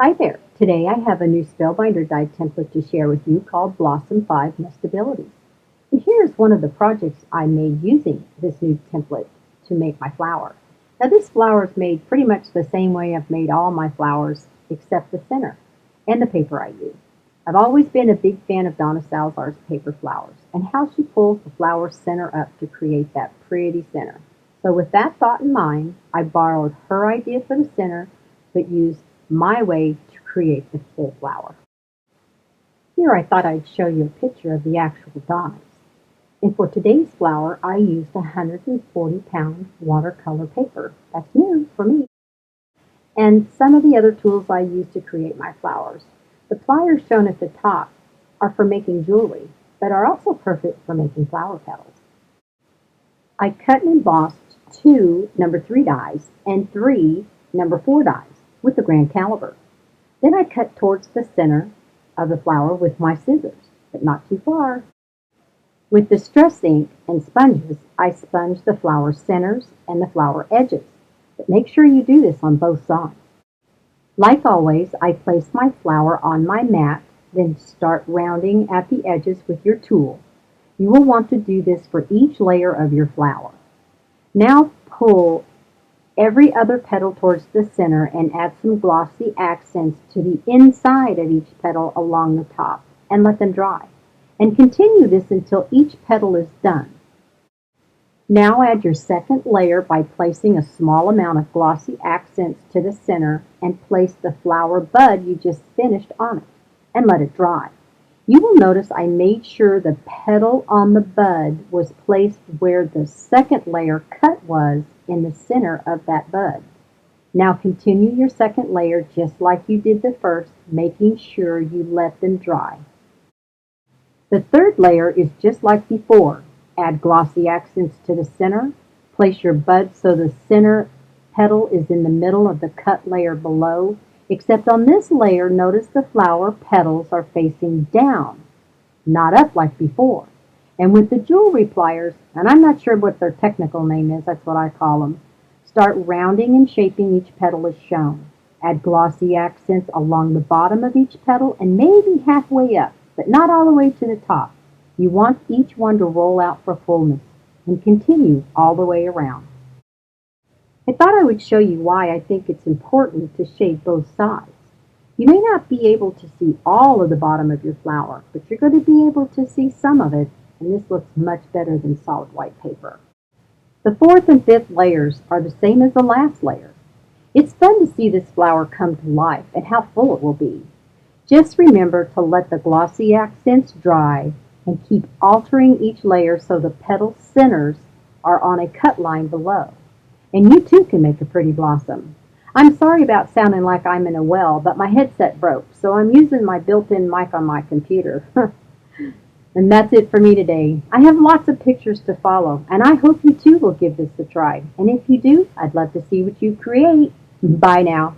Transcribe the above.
Hi there! Today I have a new Spellbinder die template to share with you called Blossom 5 Nestabilities. And here's one of the projects I made using this new template to make my flower. Now this flower is made pretty much the same way I've made all my flowers except the center and the paper I use. I've always been a big fan of Donna Salazar's paper flowers and how she pulls the flower center up to create that pretty center. So with that thought in mind, I borrowed her idea for the center but used my way to create the full flower. Here I thought I'd show you a picture of the actual dies. And for today's flower, I used 140-pound watercolor paper. That's new for me. And some of the other tools I used to create my flowers. The pliers shown at the top are for making jewelry, but are also perfect for making flower petals. I cut and embossed 2 number 3 dies and 3 number 4 dies with the grand caliber. Then I cut towards the center of the flower with my scissors, but not too far. With Distress ink and sponges, I sponge the flower centers and the flower edges, but make sure you do this on both sides. Like always, I place my flower on my mat, then start rounding at the edges with your tool. You will want to do this for each layer of your flower. Now pull every other petal towards the center and add some glossy accents to the inside of each petal along the top and let them dry. And continue this until each petal is done. Now add your second layer by placing a small amount of glossy accents to the center and place the flower bud you just finished on it and let it dry. You will notice I made sure the petal on the bud was placed where the second layer cut was in the center of that bud. Now continue your second layer just like you did the first, making sure you let them dry. The third layer is just like before. Add glossy accents to the center. Place your bud so the center petal is in the middle of the cut layer below, except on this layer, notice the flower petals are facing down, not up like before. And with the jewelry pliers, and I'm not sure what their technical name is, that's what I call them, start rounding and shaping each petal as shown. Add glossy accents along the bottom of each petal and maybe halfway up, but not all the way to the top. You want each one to roll out for fullness and continue all the way around. I thought I would show you why I think it's important to shade both sides. You may not be able to see all of the bottom of your flower, but you're going to be able to see some of it, and this looks much better than solid white paper. The fourth and fifth layers are the same as the last layer. It's fun to see this flower come to life and how full it will be. Just remember to let the glossy accents dry and keep altering each layer so the petal centers are on a cut line below. And you too can make a pretty blossom. I'm sorry about sounding like I'm in a well, but my headset broke, so I'm using my built-in mic on my computer. And that's it for me today. I have lots of pictures to follow, and I hope you too will give this a try. And if you do, I'd love to see what you create. Bye now.